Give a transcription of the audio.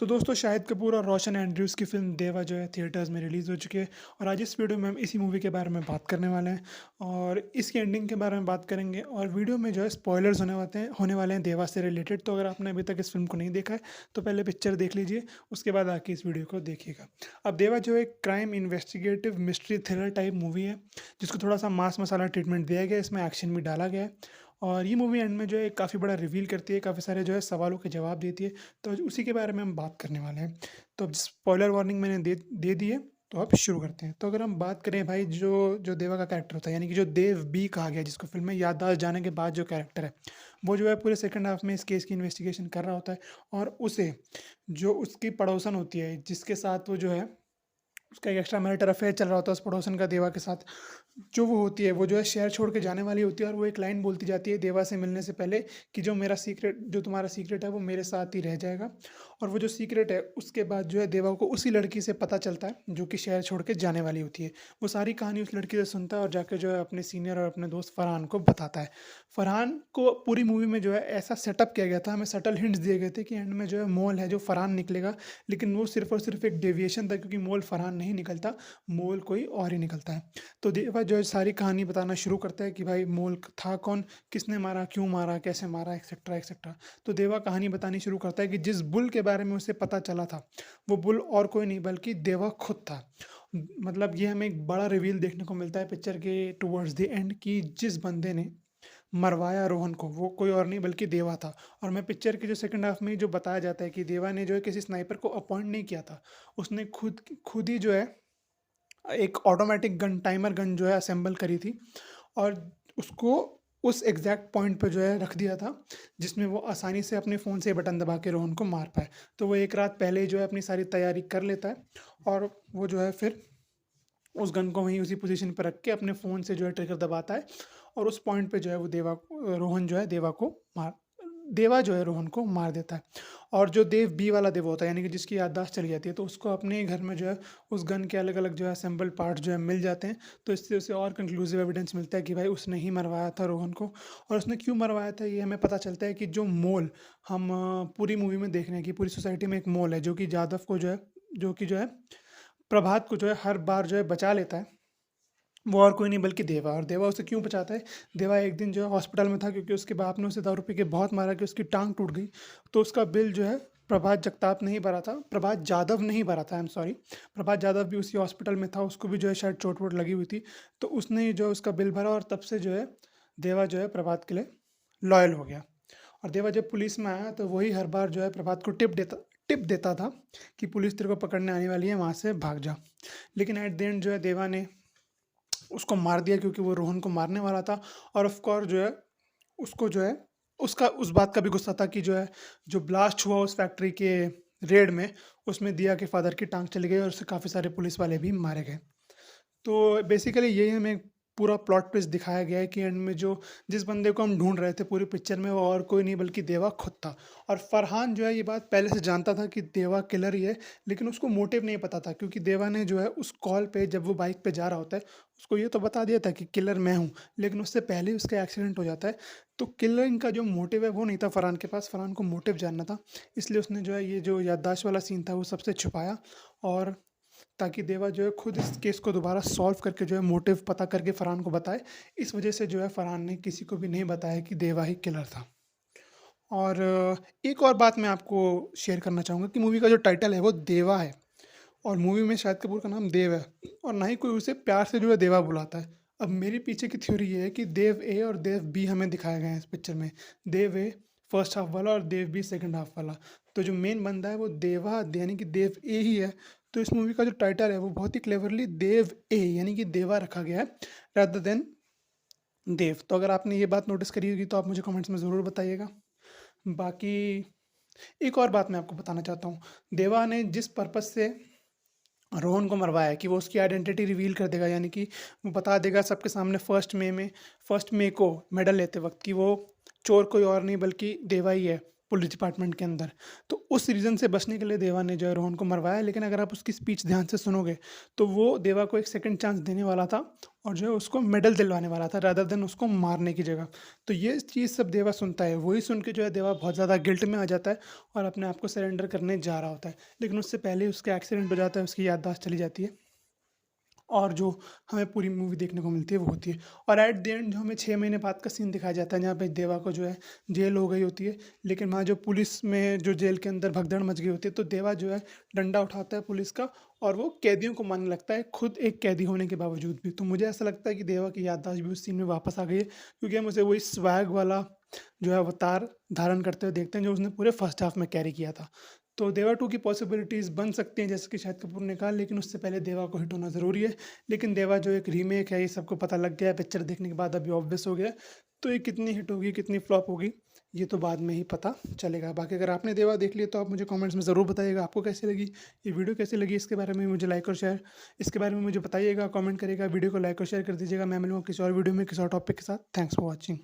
तो दोस्तों शाहिद कपूर और रोशन एंड्रयूज़ की फ़िल्म देवा जो है थिएटर्स में रिलीज़ हो चुकी है। और आज इस वीडियो में हम इसी मूवी के बारे में बात करने वाले हैं और इसकी एंडिंग के बारे में बात करेंगे। और वीडियो में जो है स्पॉयलर्स होने वाले हैं देवा से रिलेटेड। तो अगर आपने अभी तक इस फिल्म को नहीं देखा है तो पहले पिक्चर देख लीजिए, उसके बाद आके इस वीडियो को देखिएगा। अब देवा जो है crime investigative mystery thriller type movie है, जिसको थोड़ा सा मास मसाला ट्रीटमेंट दिया गया है। इसमें एक्शन भी डाला गया है और ये मूवी एंड में जो है काफ़ी बड़ा रिवील करती है, काफ़ी सारे जो है सवालों के जवाब देती है। तो उसी के बारे में हम बात करने वाले हैं। तो अब स्पॉइलर वार्निंग मैंने दे दे दी है, तो अब शुरू करते हैं। तो अगर हम बात करें भाई, जो जो देवा का कैरेक्टर होता है, यानी कि जो देव बी कहा गया है, जिसको फिल्म में याददाश्त जाने के बाद जो कैरेक्टर है, वो जो है पूरे सेकंड हाफ में इस केस की इन्वेस्टिगेशन कर रहा होता है। और उसे जो उसकी पड़ोसन होती है, जिसके साथ वो जो है उसका एक एक्स्ट्रा मैरिटल अफेयर चल रहा होता है उस पड़ोसन का देवा के साथ, जो वो होती है वो जो है शहर छोड़ के जाने वाली होती है। और वो एक लाइन बोलती जाती है देवा से मिलने से पहले कि जो तुम्हारा सीक्रेट है वो मेरे साथ ही रह जाएगा। और वो जो सीक्रेट है उसके बाद जो है देवा को उसी लड़की से पता चलता है जो कि शहर छोड़ के जाने वाली होती है। वो सारी कहानी उस लड़की से सुनता है और जाके जो है अपने सीनियर और अपने दोस्त फरहान को बताता है। फरहान को पूरी मूवी में जो है ऐसा सेटअप किया गया था, हमें सटल हिंट्स दिए गए थे कि एंड में जो है मोल है जो फरहान निकलेगा, लेकिन वो सिर्फ और सिर्फ एक डेविएशन था, क्योंकि मोल फरहान नहीं निकलता, मोल कोई और ही निकलता है। तो देवा जो है सारी कहानी बताना शुरू करता है कि भाई मोल था कौन, किसने मारा, क्यों मारा, कैसे मारा, एक्सेट्रा एक्सेट्रा। तो देवा कहानी बतानी शुरू करता है कि जिस बुल के बारे में उसे पता चला था, वो बुल और कोई नहीं बल्कि देवा खुद था। मतलब ये हमें एक बड़ा रिवील देखने को मिलता है पिक्चर के टुवर्ड्स द एंड, कि जिस बंदे ने मरवाया रोहन को वो कोई और नहीं बल्कि देवा था। और मैं पिक्चर के जो सेकंड हाफ में जो बताया जाता है कि देवा ने जो है किसी स्नाइपर को अपॉइंट नहीं किया था, उसने खुद खुद ही जो है एक ऑटोमेटिक गन, टाइमर गन जो है असेंबल करी थी और उसको उस एग्जैक्ट पॉइंट पे जो है रख दिया था, जिसमें वो आसानी से अपने फ़ोन से बटन दबा के रोहन को मार पाए। तो वो एक रात पहले ही जो है अपनी सारी तैयारी कर लेता है और वो जो है फिर उस गन को वहीं उसी पोजीशन पर रख के अपने फ़ोन से जो है ट्रिगर दबाता है और उस पॉइंट पे जो है वो रोहन जो है देवा जो है रोहन को मार देता है। और जो देव बी वाला देव होता है, यानी कि जिसकी याददाश्त चली जाती है, तो उसको अपने घर में जो है उस गन के अलग अलग जो है असेंबल पार्ट्स जो है मिल जाते हैं। तो इससे उसे और कंक्लूसिव एविडेंस मिलता है कि भाई उसने ही मरवाया था रोहन को। और उसने क्यों मरवाया था ये हमें पता चलता है कि जो मोल हम पूरी मूवी में देख रहे हैं कि पूरी सोसाइटी में एक मोल है, जो कि जादव को जो है प्रभात को जो है हर बार जो है बचा लेता है। वो और कोई नहीं बल्कि देवा। और देवा उसे क्यों बचाता है? देवा एक दिन जो है हॉस्पिटल में था, क्योंकि उसके बाप ने उसे दारू पी के बहुत मारा कि उसकी टांग टूट गई। तो उसका बिल जो है प्रभात जगताप नहीं भरा था, प्रभात जादव नहीं भरा था, आई एम सॉरी। प्रभात जादव भी उसी हॉस्पिटल में था, उसको भी जो है शायद चोट वोट लगी हुई थी। तो उसने ही जो है उसका बिल भरा और तब से जो है देवा जो है प्रभात के लिए लॉयल हो गया। और देवा जब पुलिस में आया तो वही हर बार जो है प्रभात को टिप देता था कि पुलिस तेरे को पकड़ने आने वाली है, वहाँ से भाग जा। लेकिन एट द एंड जो है देवा ने उसको मार दिया, क्योंकि वो रोहन को मारने वाला था। और ऑफ कोर्स जो है उसको जो है उसका उस बात का भी गुस्सा था कि जो है जो ब्लास्ट हुआ उस फैक्ट्री के रेड में, उसमें दिया के फादर की टांग चली गई और उससे काफ़ी सारे पुलिस वाले भी मारे गए। तो बेसिकली यही हमें पूरा प्लॉट ट्विस्ट दिखाया गया है कि एंड में जो जिस बंदे को हम ढूंढ रहे थे पूरी पिक्चर में, वो और कोई नहीं बल्कि देवा खुद था। और फरहान जो है ये बात पहले से जानता था कि देवा किलर ही है, लेकिन उसको मोटिव नहीं पता था, क्योंकि देवा ने जो है उस कॉल पे जब वो बाइक पे जा रहा होता है उसको ये तो बता दिया था कि किलर मैं हूँ, लेकिन उससे पहले ही उसका एक्सीडेंट हो जाता है। तो किलरिंग का जो मोटिव है वो नहीं था फरहान के पास, फरहान को मोटिव जानना था। इसलिए उसने जो है ये जो याददाश्त वाला सीन था वो सबसे छुपाया, और ताकि देवा जो है खुद इस केस को दोबारा सॉल्व करके जो है मोटिव पता करके फरहान को बताए। इस वजह से जो है फरहान ने किसी को भी नहीं बताया कि देवा ही किलर था। और एक और बात मैं आपको शेयर करना चाहूँगा कि मूवी का जो टाइटल है वो देवा है, और मूवी में शाहिद कपूर का नाम देव है, और ना ही कोई उसे प्यार से जो है देवा बुलाता है। अब मेरे पीछे की थ्योरी ये है कि देव ए और देव बी हमें दिखाए गए हैं इस पिक्चर में। देव ए फर्स्ट हाफ वाला और देव बी सेकंड हाफ वाला। तो जो मेन बंदा है वो देवा यानी कि देव ए ही है। तो इस मूवी का जो टाइटल है वो बहुत ही क्लेवरली देव ए यानी कि देवा रखा गया है, रादर देन देव। तो अगर आपने ये बात नोटिस करी होगी तो आप मुझे कमेंट्स में ज़रूर बताइएगा। बाकी एक और बात मैं आपको बताना चाहता हूँ, देवा ने जिस पर्पज़ से रोहन को मरवाया कि वो उसकी आइडेंटिटी रिवील कर देगा, यानी कि वो बता देगा सबके सामने फर्स्ट मे को मेडल लेते वक्त कि वो चोर कोई और नहीं बल्कि देवा ही है। पुलिस डिपार्टमेंट के अंदर। तो उस रीज़न से बचने के लिए देवा ने जो है रोहन को मरवाया, लेकिन अगर आप उसकी स्पीच ध्यान से सुनोगे, तो वो देवा को एक सेकंड चांस देने वाला था और जो है उसको मेडल दिलवाने वाला था रादर देन उसको मारने की जगह। तो ये चीज़ सब देवा सुनता है, वही सुन के जो है देवा बहुत ज़्यादा गिल्ट में आ जाता है और अपने आप को सरेंडर करने जा रहा होता है। लेकिन उससे पहले उसका एक्सीडेंट हो जाता है, उसकी याददाश्त चली जाती है और जो हमें पूरी मूवी देखने को मिलती है वो होती है। और एट द एंड जो हमें 6 महीने बाद का सीन दिखाया जाता है जहाँ पे देवा को जो है जेल हो गई होती है, लेकिन वहाँ जो पुलिस में जो जेल के अंदर भगदड़ मच गई होती है, तो देवा जो है डंडा उठाता है पुलिस का और वो कैदियों को मारने लगता है, खुद एक कैदी होने के बावजूद भी। तो मुझे ऐसा लगता है कि देवा की याददाश्त भी उस सीन में वापस आ गई है, क्योंकि हम उसे वही स्वैग वाला जो है अवतार धारण करते हुए देखते हैं जो उसने पूरे फर्स्ट हाफ में कैरी किया था। तो देवा 2 की पॉसिबिलिटीज़ बन सकती हैं जैसे कि शाहिद कपूर ने कहा, लेकिन उससे पहले देवा को हिट होना ज़रूरी है। लेकिन देवा जो एक रीमेक है, ये सबको पता लग गया है पिक्चर देखने के बाद, अभी ऑब्वियस हो गया है। तो ये कितनी हिट होगी, कितनी फ्लॉप होगी, ये तो बाद में ही पता चलेगा। बाकी अगर आपने देवा देख लिया तो आप मुझे कमेंट्स में ज़रूर बताइएगा आपको कैसी लगी, ये वीडियो कैसी लगी, इसके बारे में मुझे लाइक और शेयर इसके बारे में मुझे बताइएगा, कमेंट करिएगा, वीडियो को लाइक और शेयर कर दीजिएगा। मैं मिलूँगा किसी और वीडियो में किसी और टॉपिक के साथ। Thanks for watching.